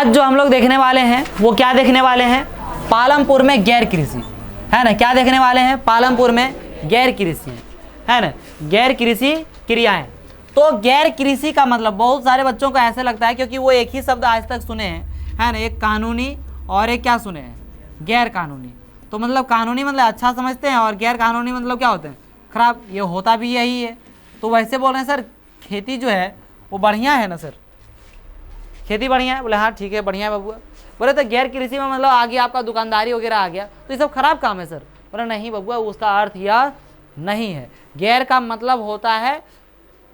आज जो हम लोग देखने वाले हैं वो क्या देखने वाले हैं, पालमपुर में गैर कृषि, है ना। क्या देखने वाले हैं, पालमपुर में गैर कृषि, है ना, गैर कृषि क्रियाएं। तो गैर कृषि का मतलब बहुत सारे बच्चों को ऐसे लगता है, क्योंकि वो एक ही शब्द आज तक सुने हैं, है ना, एक कानूनी और एक क्या सुने हैं, गैर कानूनी। तो मतलब कानूनी मतलब अच्छा समझते हैं और गैर कानूनी मतलब क्या होते हैं, खराब। ये होता भी यही है। तो वैसे बोल रहे हैं सर खेती जो है वो बढ़िया है ना सर, खेती बढ़िया है। बोले हाँ ठीक है बढ़िया है बाबू। बोले तो गैर कृषि में मतलब आगे आपका दुकानदारी वगैरह आ गया तो ये सब खराब काम है सर। बोले नहीं बबुआ, उसका अर्थ यह नहीं है। गैर का मतलब होता है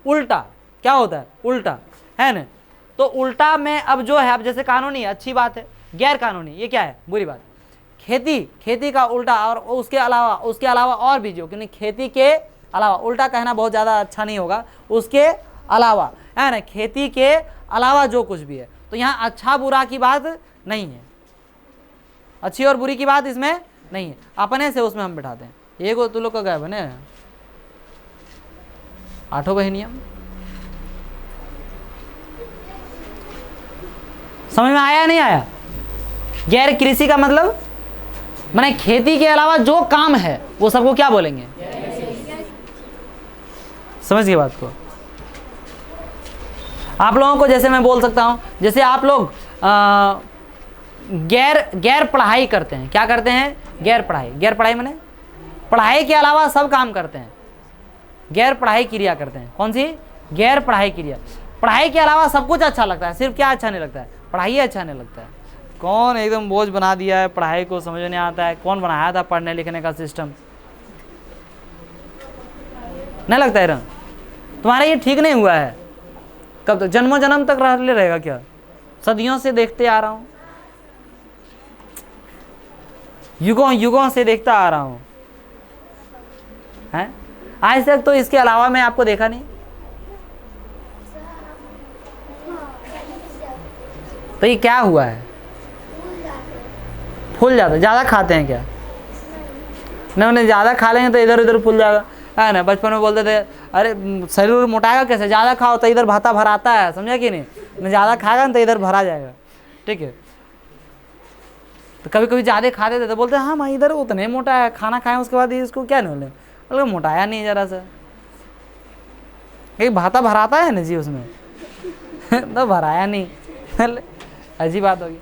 उल्टा। क्या होता है, उल्टा, है ना। तो उल्टा में अब जो है, अब जैसे कानूनी अच्छी बात है, गैर कानूनी ये क्या है, बुरी बात। खेती का उल्टा और उसके अलावा और भी जो, क्योंकि खेती के अलावा, उल्टा कहना बहुत ज़्यादा अच्छा नहीं होगा, उसके अलावा, है ना, खेती के अलावा जो कुछ भी है। तो यहाँ अच्छा बुरा की बात नहीं है, अच्छी और बुरी की बात इसमें नहीं है, अपने से उसमें हम बैठाते हैं। ये को तू लोग का गए बने 8 बहनियां, समझ में आया नहीं आया। गैर कृषि का मतलब माने खेती के अलावा जो काम है वो सबको क्या बोलेंगे, समझ गए बात को। आप लोगों को जैसे मैं बोल सकता हूं, जैसे आप लोग गैर पढ़ाई करते हैं। क्या करते हैं, गैर पढ़ाई माने पढ़ाई के अलावा सब काम करते हैं, गैर पढ़ाई क्रिया करते हैं। कौन सी, गैर पढ़ाई क्रिया। पढ़ाई के अलावा सब कुछ अच्छा लगता है, सिर्फ क्या अच्छा नहीं लगता है, पढ़ाई अच्छा नहीं लगता है। कौन एकदम बोझ बना दिया है, पढ़ाई को समझ नहीं आता है। कौन बनाया था पढ़ने लिखने का सिस्टम, नहीं लगता है तुम्हारा ये ठीक नहीं हुआ है। कब तक, जन्मों जन्म तक रहेगा क्या, सदियों से देखते आ रहा हूं, युगों से देखता आ रहा हूं, है आज तक तो इसके अलावा मैं आपको देखा नहीं। तो ये क्या हुआ है, फूल जाता, ज़्यादा खाते हैं क्या, नहीं उन्हें ज़्यादा खा लेंगे तो इधर उधर फूल जाएगा, है ना। बचपन में बोलते थे अरे शरीर मोटाएगा कैसे, ज़्यादा खाओ तो इधर भाता भराता है, समझा कि नहीं, ज़्यादा खाएगा ना तो इधर भरा जाएगा, ठीक है। तो कभी कभी ज़्यादा खा देते तो बोलते हैं हाँ मैं इधर उतने मोटा है, खाना खाएं उसके बाद इसको क्या नहीं बोले, मोटाया नहीं ज़रा सा, एक भाता भराता है ना जी उसमें तो भराया नहीं अजीब बात होगी।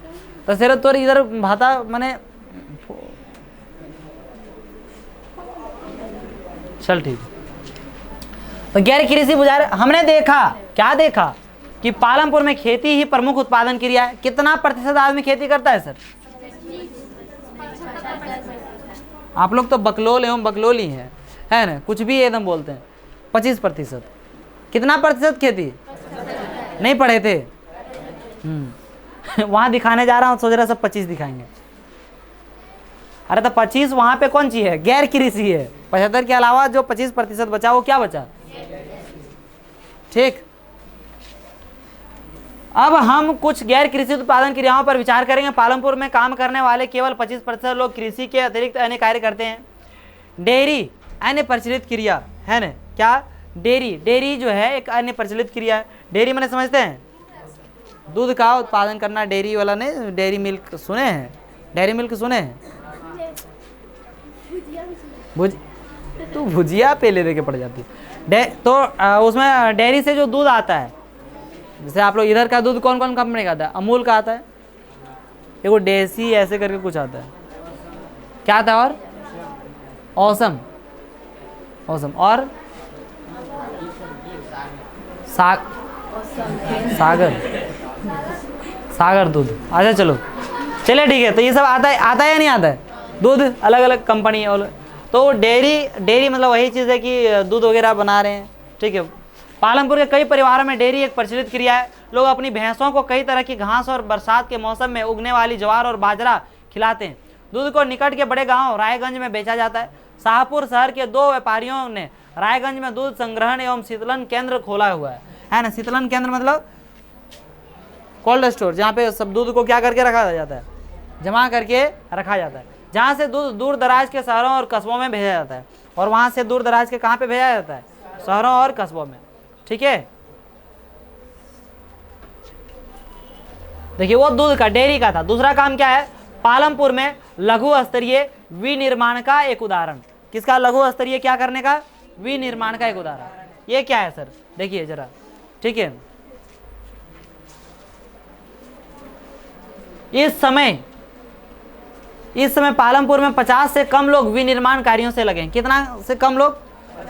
तो सिर्फ तो इधर भाता मैंने, चल ठीक। तो गैर कृषि बुझार हमने देखा, क्या देखा कि पालमपुर में खेती ही प्रमुख उत्पादन क्रिया है। कितना प्रतिशत आदमी खेती करता है सर, आप लोग तो बकलोल एवं बकलोली है ना, कुछ भी एकदम बोलते हैं। 25%, कितना प्रतिशत खेती, नहीं पढ़े थे वहां दिखाने जा रहा हूं, सोच रहा सब 25 दिखाएंगे। अरे तो 25 वहां पे कौन सी है, गैर कृषि है। 75 के अलावा जो 25% बचा वो क्या बचा, ठीक। अब हम कुछ गैर कृषि उत्पादन क्रियाओं पर विचार करेंगे। पालमपुर में काम करने वाले केवल 25% लोग कृषि के अतिरिक्त अन्य कार्य करते हैं। डेयरी अन्य प्रचलित क्रिया, है ना, क्या, डेयरी जो है एक अन्य प्रचलित क्रिया है। डेयरी मैंने समझते हैं, दूध का उत्पादन करना। डेयरी वाला ने डेयरी मिल्क सुने हैं, डेयरी मिल्क सुने हैं, तू भुजिया पे ले दे के पड़ जाती है। तो उसमें डेयरी से जो दूध आता है, जैसे आप लोग इधर का दूध कौन कौन कंपनी का आता है, अमूल का आता है, ये वो देसी ऐसे करके कुछ आता है, क्या आता है, और औसम और सागर दूध। अच्छा चलो चलिए ठीक है। तो ये सब आता है या नहीं आता है, दूध अलग अलग कंपनी और। तो डेयरी मतलब वही चीज़ है कि दूध वगैरह बना रहे हैं, ठीक है। पालमपुर के कई परिवारों में डेयरी एक प्रचलित क्रिया है। लोग अपनी भैंसों को कई तरह की घास और बरसात के मौसम में उगने वाली ज्वार और बाजरा खिलाते हैं। दूध को निकट के बड़े गांव रायगंज में बेचा जाता है। शाहपुर शहर के 2 व्यापारियों ने रायगंज में दूध संग्रहण एवं शीतलन केंद्र खोला हुआ है ना। शीतलन केंद्र मतलब कोल्ड स्टोर, जहाँ पे सब दूध को क्या करके रखा जाता है, जमा करके रखा जाता है, जहाँ से दूध दूर दराज के शहरों और कस्बों में भेजा जाता है। और वहाँ से दूर दराज के कहाँ पे भेजा जाता है, शहरों और कस्बों में, ठीक है। देखिए वो दूध का, डेयरी का था। दूसरा काम क्या है, पालमपुर में लघु स्तरीय विनिर्माण का एक उदाहरण। किसका? लघु स्तरीय क्या करने का? विनिर्माण का एक उदाहरण। ये क्या है सर, देखिए जरा, ठीक है। इस समय पालमपुर में 50 से कम लोग विनिर्माण कार्यों से लगे हैं। कितना से कम लोग?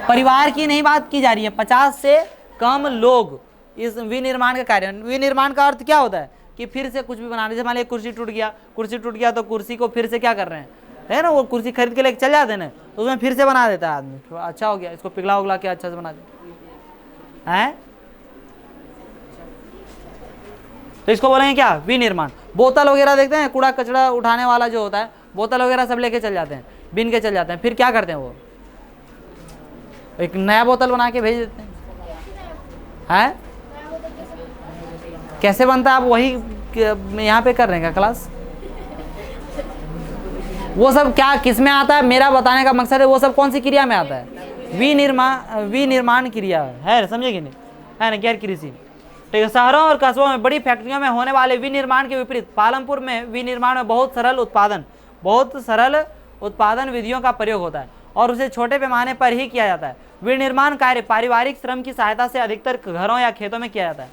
परिवार की नहीं बात की जा रही है, 50 से कम लोग इस विनिर्माण का कार्य। विनिर्माण का अर्थ क्या होता है कि फिर से कुछ भी बनाने। जैसे मान लीजिए कुर्सी टूट गया तो कुर्सी को फिर से क्या कर रहे हैं, है ना, वो कुर्सी खरीद के लेके चल जाते हैं ना, तो उसमें फिर से बना देता है आदमी। तो अच्छा हो गया, इसको पिघला उगला के अच्छा से बना दे हैं, तो इसको बोलेंगे क्या? विनिर्माण। बोतल वगैरह देखते हैं, कूड़ा कचरा उठाने वाला जो होता है, बोतल वगैरह सब लेके चल जाते हैं, बीन के चल जाते हैं। फिर क्या करते हैं, वो एक नया बोतल बना के भेज देते हैं। कैसे बनता है? आप वही यहाँ पे कर रहे हैं क्या क्लास? वो सब क्या किस में आता है? मेरा बताने का मकसद है वो सब कौन सी क्रिया में आता है? विनिर्माण क्रिया है, समझे कि नहीं, है ना, गैर कृषि। ठीक है। शहरों और कस्बों में बड़ी फैक्ट्रियों में होने वाले विनिर्माण के विपरीत पालमपुर में विनिर्माण में बहुत सरल उत्पादन विधियों का प्रयोग होता है और उसे छोटे पैमाने पर ही किया जाता है। विनिर्माण कार्य पारिवारिक श्रम की सहायता से अधिकतर घरों या खेतों में किया जाता है।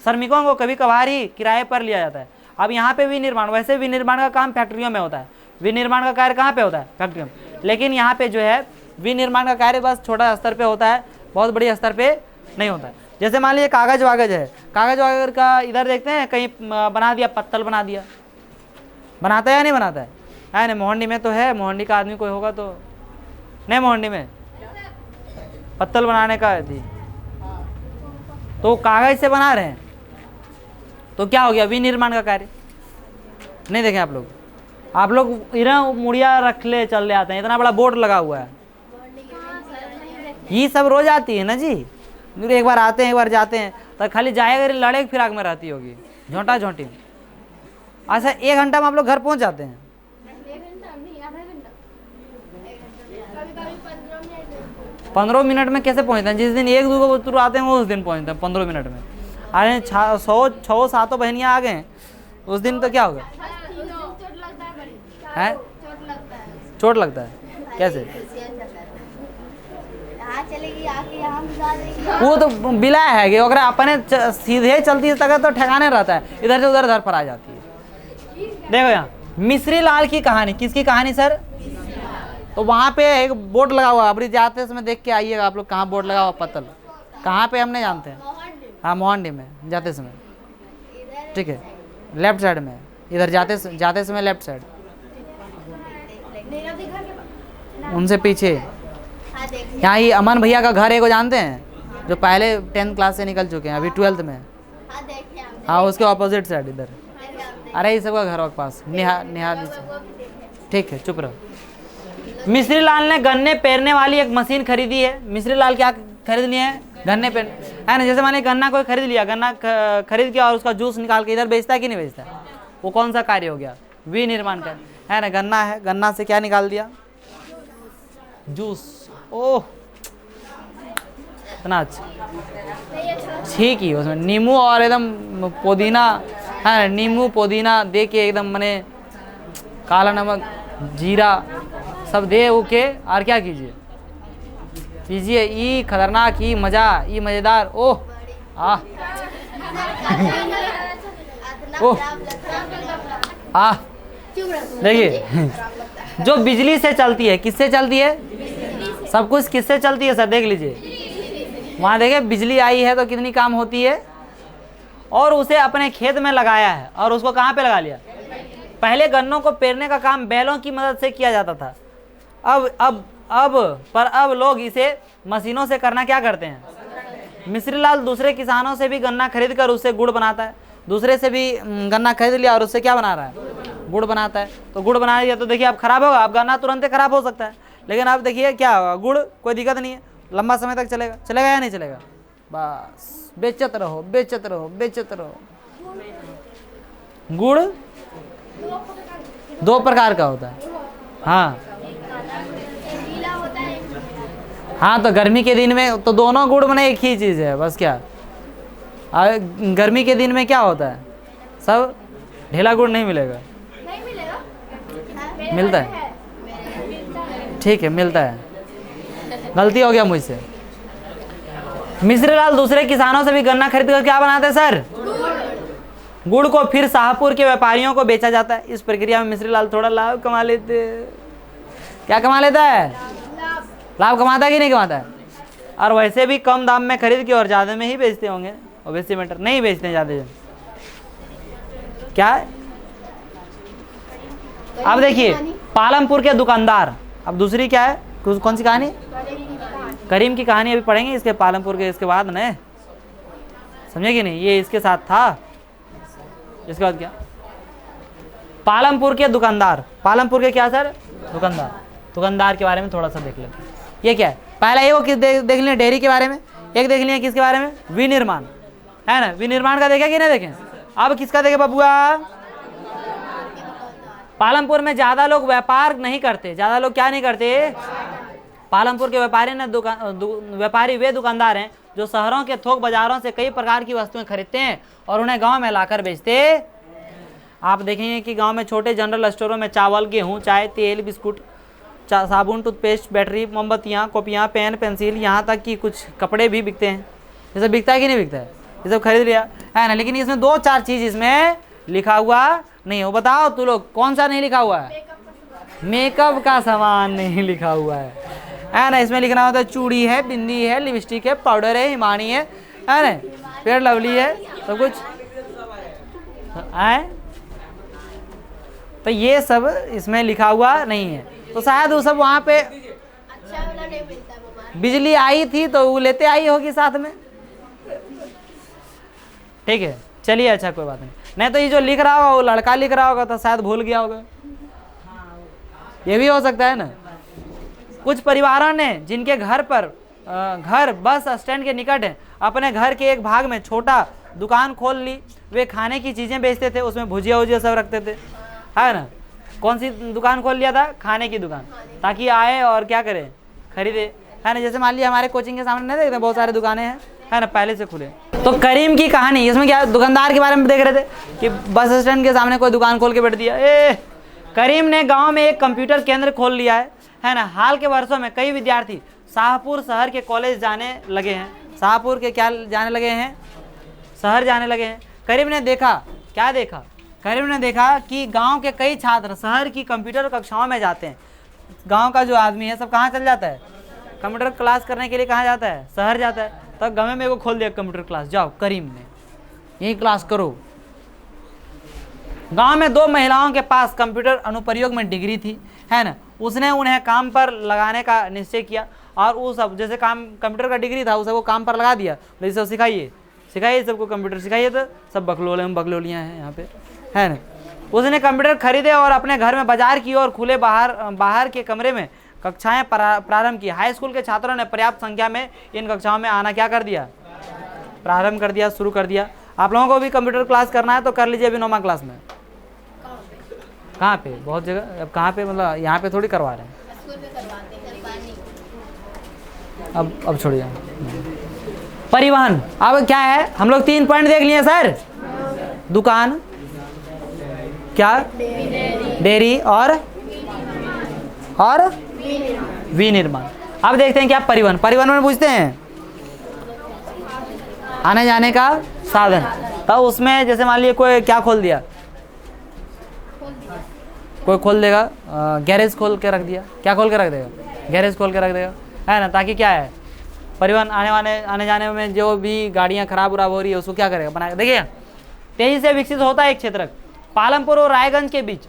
श्रमिकों को कभी कभार ही किराए पर लिया जाता है। अब यहाँ पे विनिर्माण, वैसे विनिर्माण का काम फैक्ट्रियों में होता है, विनिर्माण का कार्य कहाँ पे होता है? फैक्ट्रियों में। लेकिन यहाँ पे जो है विनिर्माण का कार्य बस छोटा स्तर पे होता है, बहुत बड़ी स्तर पे नहीं होता है। जैसे मान लीजिए कागज वागज है, कागज वागज का इधर देखते हैं कहीं बना दिया, पत्तल बना दिया, बनाता है या नहीं बनाता है ना? मोहंडी में तो है, मोहंडी का आदमी कोई होगा तो नहीं, मोहंडी में पत्तल बनाने का थी, तो कागज से बना रहे हैं, तो क्या हो गया? विनिर्माण का कार्य। नहीं देखें आप लोग इधर मुड़िया रख ले चल ले आते हैं, इतना बड़ा बोर्ड लगा हुआ है, ये सब रोज आती है ना जी, एक बार आते हैं एक बार जाते हैं, तो खाली जाएगा लड़े फिराक में रहती होगी, झोंटा झोंटी। अच्छा 1 घंटा में आप लोग घर पहुंच जाते हैं? 15 मिनट में कैसे पहुंचते हैं? जिस दिन 1-2 बच्चे आते हैं उस दिन पहुंचते हैं 15 मिनट में। अरे 6-7 बहनियाँ आ गए उस दिन तो क्या होगा? है चोट लगता है कैसे? वो तो बिला है कि अगर अपने सीधे चलती तक तो ठिकाने रहता है, इधर से उधर पर आ जाती है। देखो यहाँ मिश्री लाल की कहानी, किसकी कहानी सर? तो वहाँ पे एक बोर्ड लगा हुआ, अभी जाते समय देख के आइएगा आप लोग कहाँ बोर्ड लगा हुआ, पत्तल कहाँ पे हमने जानते हैं, हाँ मोहंडी में जाते समय, ठीक है, लेफ्ट साइड में, इधर जाते समय लेफ्ट साइड, उनसे पीछे। यहाँ ही अमन भैया का घर है को जानते हैं, जो पहले 10th क्लास से निकल चुके हैं, अभी 12th में, हाँ उसके ऑपोजिट साइड इधर। अरे ये सबका घर के पास निहाल, ठीक है चुप रहो। मिश्री लाल ने गन्ने पेरने वाली एक मशीन खरीदी है। मिश्री लाल क्या खरीद लिए हैं? गन्ने पेर, है ना। जैसे माने गन्ना कोई खरीद लिया, गन्ना खरीद के और उसका जूस निकाल के इधर बेचता है कि नहीं बेचता है? वो कौन सा कार्य हो गया? विनिर्माण का, है ना। गन्ना है, गन्ना से क्या निकाल दिया? जूस। ओह इतना अच्छा, ठीक ही उसमें नींबू और एकदम पुदीना, है नींबू पुदीना दे के एकदम मने काला नमक जीरा सब दे के, और क्या कीजिए पीजिए, ई खतरनाक, ई मज़ा, ई मज़ेदार। ओह आह ओह आह। देखिए जो बिजली से चलती है, किससे चलती है? सब कुछ किससे चलती है सर? देख लीजिए वहाँ, देखिए बिजली आई है तो कितनी काम होती है। और उसे अपने खेत में लगाया है, और उसको कहाँ पे लगा लिया? पहले गन्नों को पेरने का काम बैलों की मदद से किया जाता था। अब लोग इसे मशीनों से करना क्या करते हैं? मिश्री लाल दूसरे किसानों से भी गन्ना खरीद कर उससे गुड़ बनाता है। दूसरे से भी गन्ना खरीद लिया और उससे क्या बना रहा है? गुड़ बनाता है। तो गुड़ बना लिया तो देखिए अब खराब होगा, अब गन्ना तुरंत खराब हो सकता है, लेकिन अब देखिए क्या होगा, गुड़ कोई दिक्कत नहीं है, लंबा समय तक चलेगा। चलेगा या नहीं चलेगा? बस बेचत रहो बेचत रहो बेचत रहो। गुड़ 2 प्रकार का होता है, हाँ हाँ। तो गर्मी के दिन में तो दोनों गुड़ में एक ही चीज़ है, बस क्या गर्मी के दिन में क्या होता है? सब ढेला गुड़ नहीं मिलेगा, नहीं मिलेगा, मिलता है, ठीक है मिलता है, गलती हो गया मुझसे। मिश्री लाल दूसरे किसानों से भी गन्ना खरीद कर क्या बनाते हैं सर? गुड़ को फिर शाहपुर के व्यापारियों को बेचा जाता है। इस प्रक्रिया में मिश्री लाल थोड़ा लाभ कमा लेते। क्या कमा लेता है? लाभ कमाता है कि नहीं कमाता है? और वैसे भी कम दाम में खरीद के और ज़्यादा में ही बेचते होंगे, ऑब्वियसली मैटर, नहीं बेचते हैं ज़्यादा। क्या है? अब देखिए पालमपुर के दुकानदार। अब दूसरी क्या है, कौन सी कहानी? करीम की कहानी अभी पढ़ेंगे इसके पालमपुर के, इसके बाद न, समझे कि नहीं? ये इसके साथ था, इसके बाद क्या? पालमपुर के दुकानदार। पालमपुर के क्या सर? दुकानदार। दुकानदार के बारे में थोड़ा सा देख लेते। ये क्या है? पहला ये वो देख लें डेयरी के बारे में, एक देख लिया किसके बारे में? विनिर्माण, है ना? विनिर्माण का देखे कि नहीं देखें? अब किसका देखे बबुआ? पालमपुर में ज़्यादा लोग व्यापार नहीं करते। ज़्यादा लोग क्या नहीं करते? पालमपुर के व्यापारी ने व्यापारी वे दुकानदार हैं जो शहरों के थोक बाजारों से कई प्रकार की वस्तुएं खरीदते हैं और उन्हें गांव में लाकर बेचते। आप देखेंगे कि गांव में छोटे जनरल स्टोरों में चावल, गेहूं, चाय, तेल, बिस्कुट, साबुन, टूथपेस्ट, बैटरी, मोमबत्तियाँ, कॉपियाँ, पेन, पेंसिल, यहाँ तक कि कुछ कपड़े भी बिकते हैं। ये सब बिकता है कि नहीं बिकता है? ये सब खरीद लिया है ना, लेकिन इसमें 2-4 चीज़ इसमें लिखा हुआ नहीं हो। बताओ तू लोग कौन सा नहीं लिखा हुआ है? मेकअप का सामान नहीं लिखा हुआ है ना? इसमें लिखना होता है चूड़ी है, बिंदी है, लिपस्टिक है, पाउडर है, हिमानी है ना, फेयर लवली है, सब कुछ है। तो ये सब इसमें लिखा हुआ नहीं है, तो शायद वो सब वहाँ पे अच्छा वाला नहीं मिलता है। बिजली आई थी तो वो लेते आई होगी साथ में, ठीक है। चलिए अच्छा कोई बात नहीं तो ये जो लिख रहा होगा वो लड़का लिख रहा होगा तो शायद भूल गया होगा, ये भी हो सकता है ना। कुछ परिवारों ने जिनके घर बस स्टैंड के निकट है अपने घर के एक भाग में छोटा दुकान खोल ली। वे खाने की चीज़ें बेचते थे, उसमें भुजिया वुजिया सब रखते थे, है ना। कौन सी दुकान खोल लिया था? खाने की दुकान, ताकि आए और क्या करे? खरीदे, है ना। जैसे मान लिया हमारे कोचिंग के सामने नहीं देखते बहुत सारे दुकानें हैं, है ना, पहले से खुले। तो करीम की कहानी इसमें क्या, दुकानदार के बारे में देख रहे थे कि बस स्टैंड के सामने कोई दुकान खोल के बैठ दिया। करीम ने गांव में एक कंप्यूटर केंद्र खोल लिया है ना। हाल के वर्षों में कई विद्यार्थी शाहपुर शहर के कॉलेज जाने लगे हैं। शाहपुर के क्या जाने लगे हैं? शहर जाने लगे हैं। करीम ने देखा, क्या देखा? करीम ने देखा कि गांव के कई छात्र शहर की कंप्यूटर कक्षाओं में जाते हैं। गांव का जो आदमी है सब कहाँ चल जाता है? कंप्यूटर क्लास करने के लिए कहाँ जाता है? शहर जाता है। तो गाँव में को खोल दिया कंप्यूटर क्लास, जाओ करीम ने यही क्लास करो। गांव में 2 महिलाओं के पास कंप्यूटर अनुप्रयोग में डिग्री थी, है ना। उसने उन्हें काम पर लगाने का निश्चय किया और वो सब जैसे काम कंप्यूटर का डिग्री था उसे वो काम पर लगा दिया। जैसे सब सिखाइए सबको कंप्यूटर सिखाइए, तो सब बकलोलियाँ हैं यहाँ पे, है ना। उसने कंप्यूटर खरीदे और अपने घर में बाजार की और खुले बाहर के कमरे में कक्षाएं प्रारंभ की। हाई स्कूल के छात्रों ने पर्याप्त संख्या में इन कक्षाओं में आना क्या कर दिया? प्रारंभ कर दिया, शुरू कर दिया। आप लोगों को भी कंप्यूटर क्लास करना है तो कर लीजिए अभी 9वीं क्लास में। कहाँ पे? बहुत जगह। अब कहाँ पे? मतलब यहाँ पे थोड़ी करवा रहे हैं, स्कूल में करवाते हैं। अब छोड़िए। परिवहन, अब क्या है? हम लोग 3 पॉइंट देख लिए सर। दुकान, क्या? डेयरी और विनिर्माण। अब देखते हैं क्या परिवहन। परिवहन में पूछते हैं आने जाने का साधन। तो उसमें जैसे मान लीजिए कोई क्या खोल दिया, कोई खोल देगा गैरेज खोल के रख दिया। क्या खोल के रख देगा? गैरेज खोल के रख देगा, है ना। ताकि क्या है, परिवहन आने जाने में जो भी गाड़ियाँ खराब हो रही है उसको क्या करेगा? बनाएगा। देखिए तेजी से विकसित होता है एक क्षेत्र पालमपुर और रायगंज के बीच।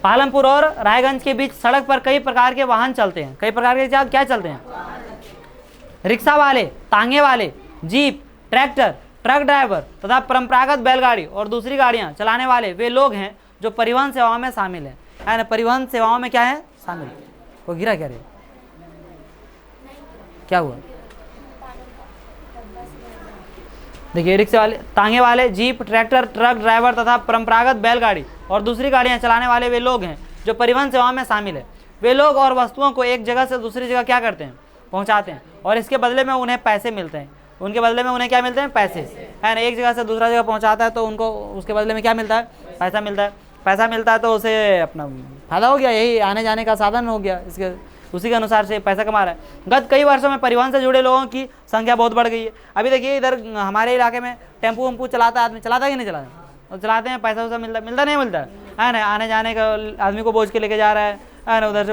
पालमपुर और रायगंज के बीच सड़क पर कई प्रकार के वाहन चलते हैं। कई प्रकार के क्या चलते हैं? रिक्शा वाले, तांगे वाले, जीप, ट्रैक्टर, ट्रक ड्राइवर तथा परंपरागत बैलगाड़ी और दूसरी गाड़ियां चलाने वाले वे लोग हैं जो परिवहन सेवाओं में शामिल हैं, है ना। परिवहन सेवाओं में क्या है? शामिल। वो गिरा क्या रे? क्या हुआ? देखिए रिक्शा वाले, तांगे वाले, जीप, ट्रैक्टर, ट्रक ड्राइवर तथा परंपरागत बैलगाड़ी और दूसरी गाड़ियां चलाने वाले वे लोग हैं जो परिवहन सेवाओं में शामिल है। वे लोग और वस्तुओं को एक जगह से दूसरी जगह क्या करते हैं? पहुंचाते हैं और इसके बदले में उन्हें पैसे मिलते हैं। उनके बदले में उन्हें क्या मिलते हैं? पैसे, है ना। एक जगह से दूसरा जगह पहुंचाता है तो उनको उसके बदले में क्या मिलता है? पैसा मिलता है। पैसा मिलता है तो उसे अपना फायदा हो गया, यही आने जाने का साधन हो गया, इसके उसी के अनुसार से पैसा कमा रहा है। गत कई वर्षों में परिवहन से जुड़े लोगों की संख्या बहुत बढ़ गई है। अभी देखिए इधर हमारे इलाके में टेम्पू वम्पू चलाता है आदमी, चलाता है कि नहीं चलाता? और चलाते हैं, पैसा वैसा मिलता नहीं मिलता है ना। आने जाने का आदमी को बोझ के लेके जा रहा है ना। उधर से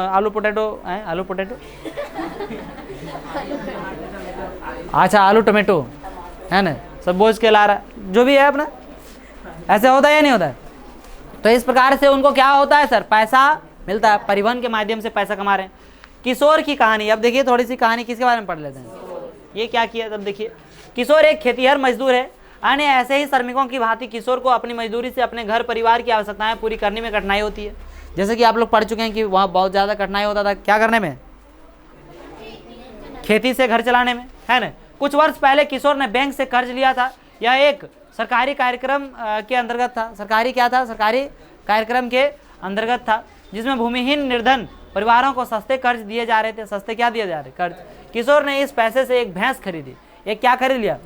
आलू पोटैटो है, आलू पोटैटो अच्छा आलू टोमेटो है ना, सब बोझ के ला रहा है, जो भी है अपना। ऐसे होता है या नहीं होता है? तो इस प्रकार से उनको क्या होता है सर? पैसा मिलता है, परिवहन के माध्यम से पैसा कमा रहे हैं। किशोर की कहानी, अब देखिए थोड़ी सी कहानी किसके बारे में पढ़ लेते हैं। ये क्या किया तब देखिए। किशोर एक खेतिहर मजदूर है। अन्य ऐसे ही श्रमिकों की भांति किशोर को अपनी मजदूरी से अपने घर परिवार की आवश्यकताएं पूरी करने में कठिनाई होती है। जैसे कि आप लोग पढ़ चुके हैं कि वहाँ बहुत ज़्यादा कठिनाई होता था, क्या करने में? खेती से घर चलाने में, है ना। कुछ वर्ष पहले किशोर ने बैंक से कर्ज लिया था। यह एक सरकारी कार्यक्रम के अंतर्गत था। सरकारी क्या था? सरकारी कार्यक्रम के अंतर्गत था, जिसमें भूमिहीन निर्धन परिवारों को सस्ते कर्ज दिए जा रहे थे। सस्ते क्या दिए जा रहे? कर्ज। किशोर ने इस पैसे से एक भैंस खरीदी। एक क्या खरीद लिया?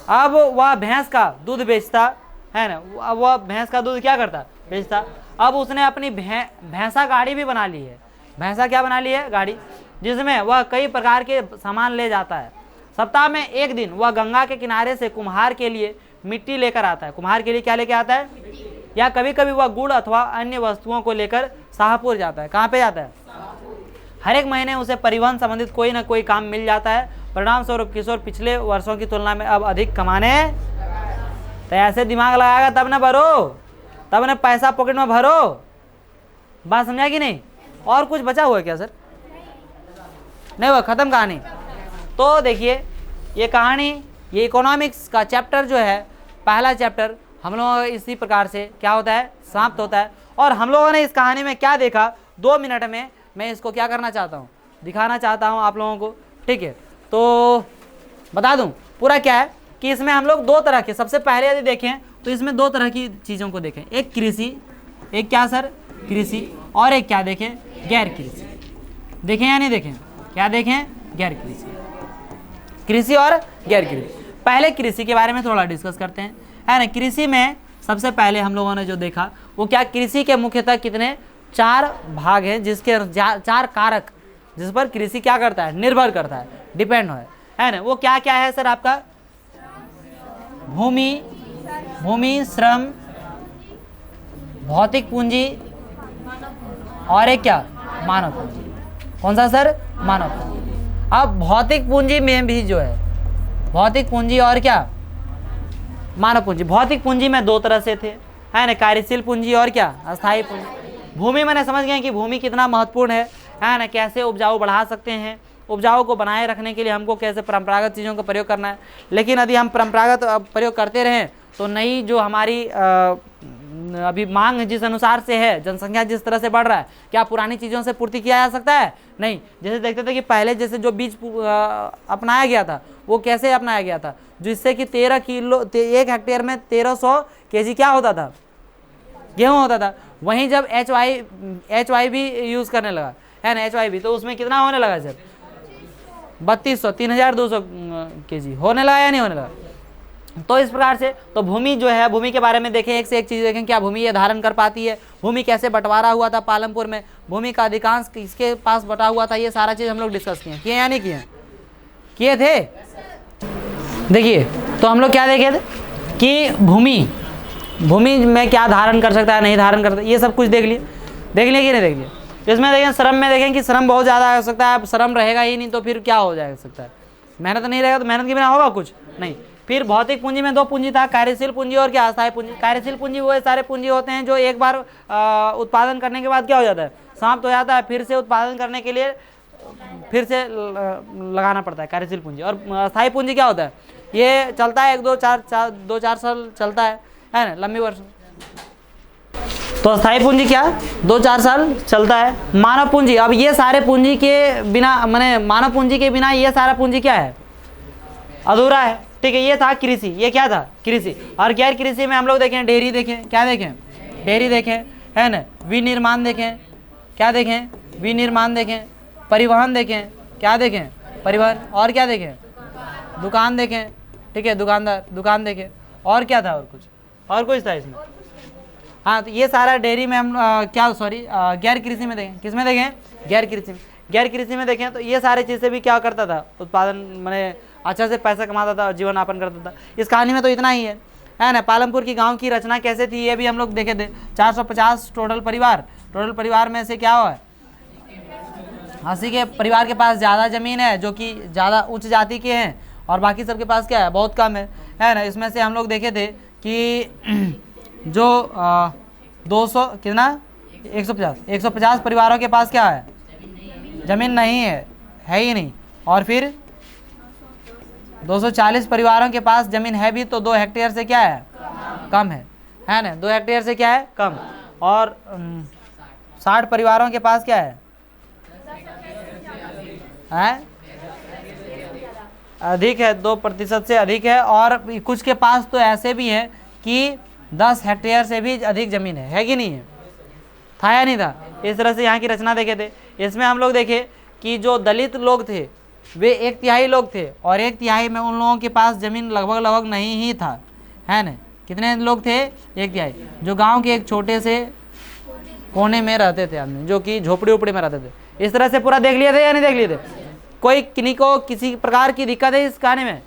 अब वह भैंस का दूध बेचता, है ना। अब वह भैंस का दूध क्या करता? बेचता। अब उसने अपनी भैंसा गाड़ी भी बना ली है। भैंसा क्या बना ली है? गाड़ी, जिसमें वह कई प्रकार के सामान ले जाता है। सप्ताह में एक दिन वह गंगा के किनारे से कुम्हार के लिए मिट्टी लेकर आता है। कुम्हार के लिए क्या लेकर आता है? या कभी कभी वह गुड़ अथवा अन्य वस्तुओं को लेकर शाहपुर जाता है। कहाँ पे जाता है? हर एक महीने उसे परिवहन संबंधित कोई ना कोई काम मिल जाता है। परिणाम स्वरूप किशोर पिछले वर्षों की तुलना में अब अधिक कमाने, तो ऐसे दिमाग लगाएगा तब ना भरो, तब ना पैसा पॉकेट में भरो। बात समझा कि नहीं? और कुछ बचा हुआ है क्या सर? नहीं हुआ, खत्म कहानी। तो देखिए ये कहानी, ये इकोनॉमिक्स का चैप्टर जो है, पहला चैप्टर हम लोगों का इसी प्रकार से क्या होता है? समाप्त होता है। और हम लोगों ने इस कहानी में क्या देखा, 2 मिनट में मैं इसको क्या करना चाहता हूँ? दिखाना चाहता हूँ आप लोगों को, ठीक है। तो बता दूँ पूरा क्या है कि इसमें हम लोग 2 तरह के, सबसे पहले यदि देखें तो इसमें 2 तरह की चीज़ों को देखें। एक कृषि, एक क्या सर? कृषि, और एक क्या देखें? गैर कृषि। देखें या नहीं देखें? क्या देखें? गैर कृषि। कृषि और गैर कृषि। पहले कृषि के बारे में थोड़ा डिस्कस करते हैं, है ना। कृषि में सबसे पहले हम लोगों ने जो देखा वो क्या, कृषि के मुख्यतः कितने 4 भाग हैं, जिसके 4 कारक जिस पर कृषि क्या करता है? निर्भर करता है, डिपेंड है ना। वो क्या क्या है सर? आपका भूमि, श्रम, भौतिक पूंजी, और एक क्या? मानव पूंजी। कौन सा सर? मानव पूंजी। अब भौतिक पूंजी में भी जो है, भौतिक पूंजी और क्या? मानव पूंजी। भौतिक पूंजी में 2 तरह से थे, है ना, कार्यशील पूंजी और क्या? अस्थायी पूंजी। भूमि मैंने समझ गए कि भूमि कितना महत्वपूर्ण है ना, कैसे उपजाऊ बढ़ा सकते हैं, उपजाऊ को बनाए रखने के लिए हमको कैसे परंपरागत चीज़ों का प्रयोग करना है। लेकिन यदि हम परंपरागत प्रयोग करते रहें तो नई जो हमारी अभी मांग जिस अनुसार से है, जनसंख्या जिस तरह से बढ़ रहा है, क्या पुरानी चीज़ों से पूर्ति किया जा सकता है? नहीं। जैसे देखते थे कि पहले जैसे जो बीज अपनाया गया था वो कैसे अपनाया गया था, जिससे कि 13 किलो 1 हेक्टेयर में 1300 केजी क्या होता था? गेहूँ होता था। वहीं जब HY भी यूज़ करने लगा, है ना, HY भी, तो उसमें कितना होने लगा सर? 3200, 3200 केजी होने लगा या नहीं होने लगा? तो इस प्रकार से तो भूमि जो है, भूमि के बारे में देखें, एक से एक चीज़ देखें, क्या भूमि ये धारण कर पाती है, भूमि कैसे बंटवारा हुआ था पालमपुर में, भूमि का अधिकांश किसके पास बटा हुआ था, ये सारा चीज़ हम लोग डिस्कस किए या नहीं किए थे? देखिए तो हम लोग क्या देखे थे कि भूमि में क्या धारण कर सकता है, नहीं धारण कर सकता, ये सब कुछ देख लिए कि नहीं देख लिए? इसमें देखें श्रम में, देखें कि श्रम बहुत ज़्यादा हो सकता है। श्रम रहेगा ही नहीं तो फिर क्या हो जा सकता है? मेहनत नहीं रहेगा तो मेहनत के बिना होगा कुछ नहीं। फिर भौतिक पूंजी में 2 पूंजी था, कार्यशील पूंजी और क्या? अस्थायी पूंजी। कार्यशील पूंजी वो सारे पूंजी होते हैं जो एक बार उत्पादन करने के बाद क्या हो जाता है? समाप्त हो जाता है। फिर से उत्पादन करने के लिए फिर से लगाना पड़ता है कार्यशील पूंजी। और अस्थायी पूंजी क्या होता है? ये चलता है 2-4 साल चलता है ना, लंबी वर्ष। तो अस्थायी पूंजी क्या? 2-4 साल चलता है। मानव पूंजी, अब ये सारे पूंजी के बिना, माने मानव पूंजी के बिना ये सारा पूंजी क्या है? अधूरा है, ठीक है। ये था कृषि, ये क्या था? कृषि। और गैर कृषि में हम लोग देखें, डेयरी देखें, क्या देखें? डेयरी देखें, है ना, विनिर्माण देखें, क्या देखें? विनिर्माण देखें, परिवहन देखें, क्या देखें? परिवहन, और क्या देखें? दुकान देखें, ठीक है, दुकानदार, दुकान देखें, और क्या था, और कुछ था इसमें। हाँ, तो ये सारा डेयरी में हम गैर कृषि में देखें, किस में देखें, गैर कृषि में। गैर कृषि में देखें तो ये सारी चीज़ें भी क्या करता था, उत्पादन मैंने अच्छा से पैसा कमाता था और जीवन यापन करता था। इस कहानी में तो इतना ही है ना। पालमपुर की गांव की रचना कैसे थी ये भी हम लोग देखे थे। 450 टोटल परिवार में से क्या हुआ है, 80 के परिवार के पास ज़्यादा ज़मीन है जो कि ज़्यादा उच्च जाति के हैं, और बाकी सबके पास क्या है, बहुत कम है ना। इसमें से हम लोग देखे थे कि जो 200 कितना 150 परिवारों के पास क्या है, ज़मीन नहीं है ही नहीं। और फिर 240 परिवारों के पास ज़मीन है भी तो 2 हेक्टेयर से क्या है, कम है ना, 2 हेक्टेयर से क्या है, कम। और 60 परिवारों के पास क्या है, अधिक है, 2% से अधिक है। और कुछ के पास तो ऐसे भी हैं कि 10 हेक्टेयर से भी अधिक ज़मीन है कि नहीं है, था या नहीं था। इस तरह से यहाँ की रचना देखे थे। इसमें हम लोग देखे कि जो दलित लोग थे वे 1/3 लोग थे, और 1/3 में उन लोगों के पास ज़मीन लगभग नहीं ही था, है ना। कितने लोग थे, 1/3, जो गांव के एक छोटे से कोने में रहते थे आदमी, जो कि झोपड़ी उपड़ी में रहते थे। इस तरह से पूरा देख लिए थे या नहीं देख लिए थे, कोई किन्हीं को किसी प्रकार की दिक्कत है इस कहानी में,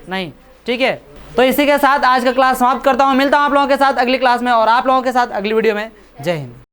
नहीं, ठीक है। तो इसी के साथ आज का क्लास समाप्त करता हूँ। मिलता हूँ आप लोगों के साथ अगली क्लास में और आप लोगों के साथ अगली वीडियो में। जय हिंद।